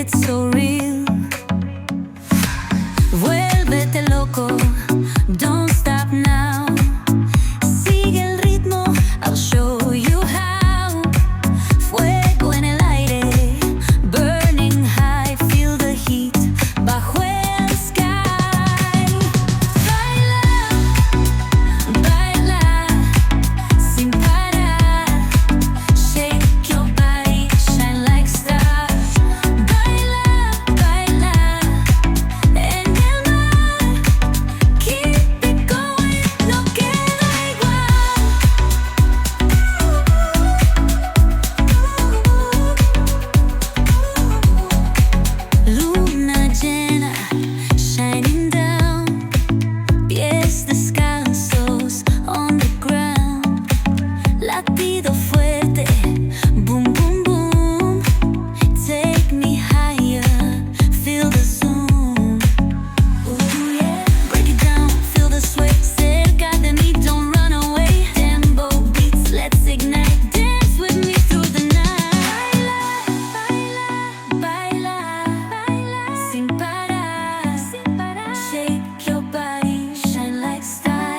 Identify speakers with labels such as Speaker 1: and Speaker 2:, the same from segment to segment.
Speaker 1: it's so real. Vuélvete loco, don't stop now. Sigue el ritmo, I'll show you how. Fuego en el aire, burning high, feel the heat bajo el sky. Baila, baila, sin parar. Shake your body, shine like stars. Baila, baila, en el mar. Keep it going, no queda igual. Luna llena, shining down. Pies descalzos on the ground. Latido fuerte, boom, boom, boom. Take me higher, feel the zoom. Ooh, yeah. Break it down, feel the sway. Cerca de mí, don't run away. Tempo beats, let's ignite. Dance with me through the night. Baila, baila, baila, sin parar. Shake your body, shine like stars.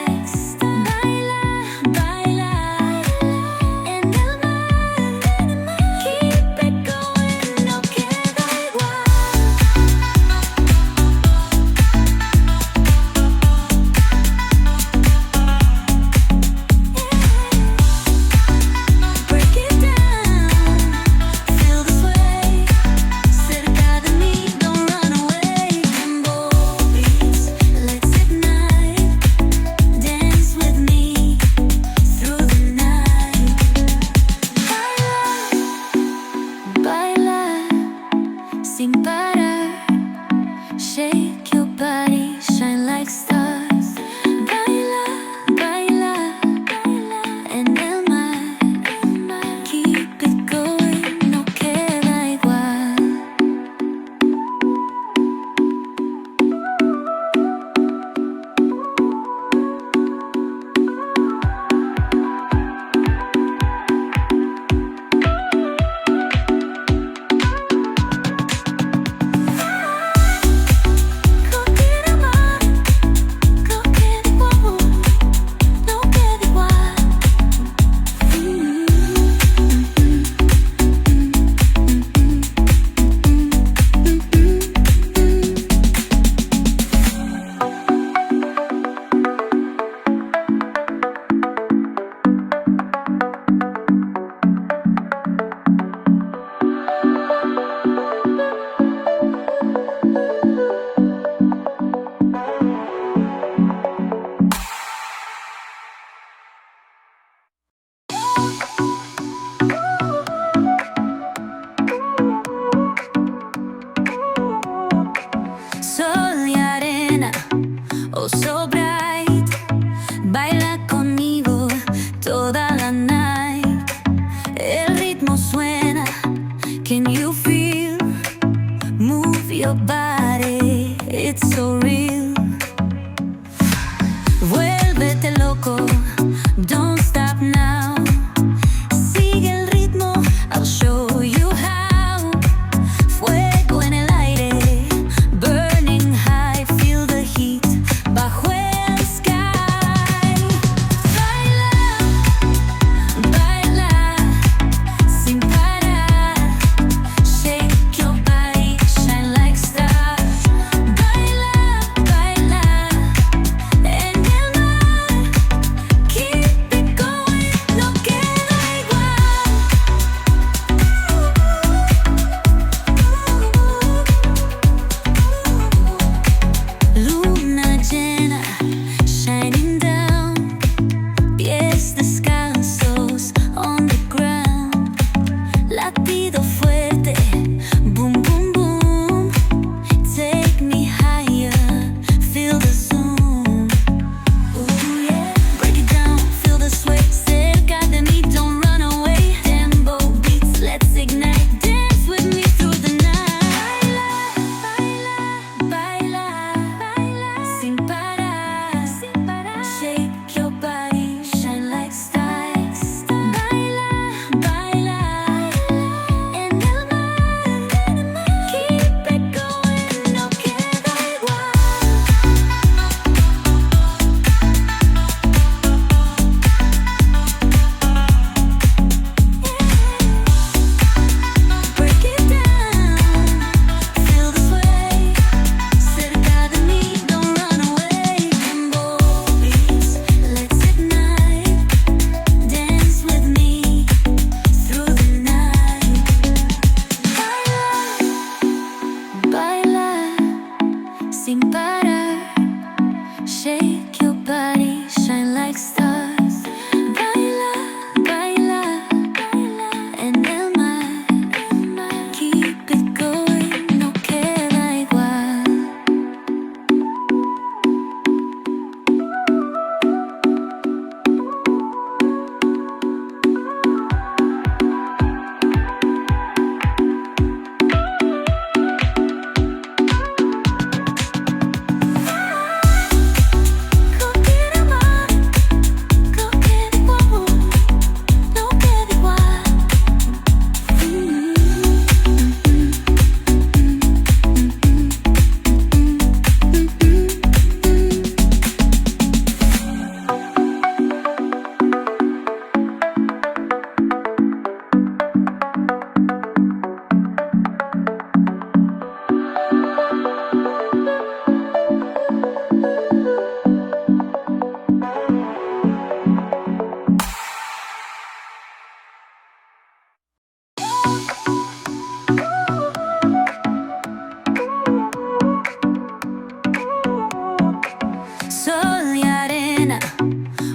Speaker 1: llena,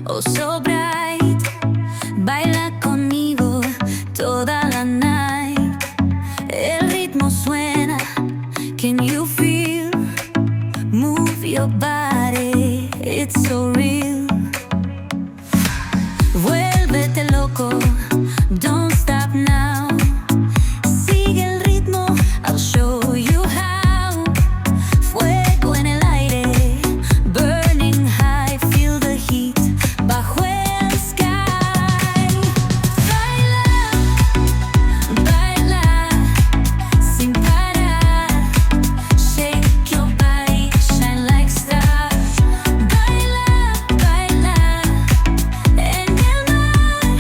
Speaker 1: oh so bright. Baila conmigo toda la night. El ritmo suena, can you feel? Move your body, it's so real. Vuélvete loco, don't stop now. Sigue el ritmo, I'll show you how. Fuego en el aire, burning high, feel the heat bajo el sky. Baila, baila, sin parar. Shake your body, shine like stars. Baila, baila, en el mar.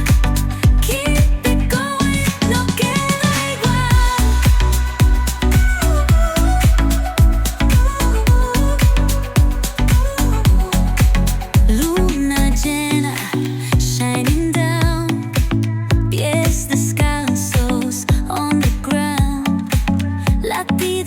Speaker 1: Keep it going, no queda igual. Luna llena, shining down. Pies descalzos on the ground. Latido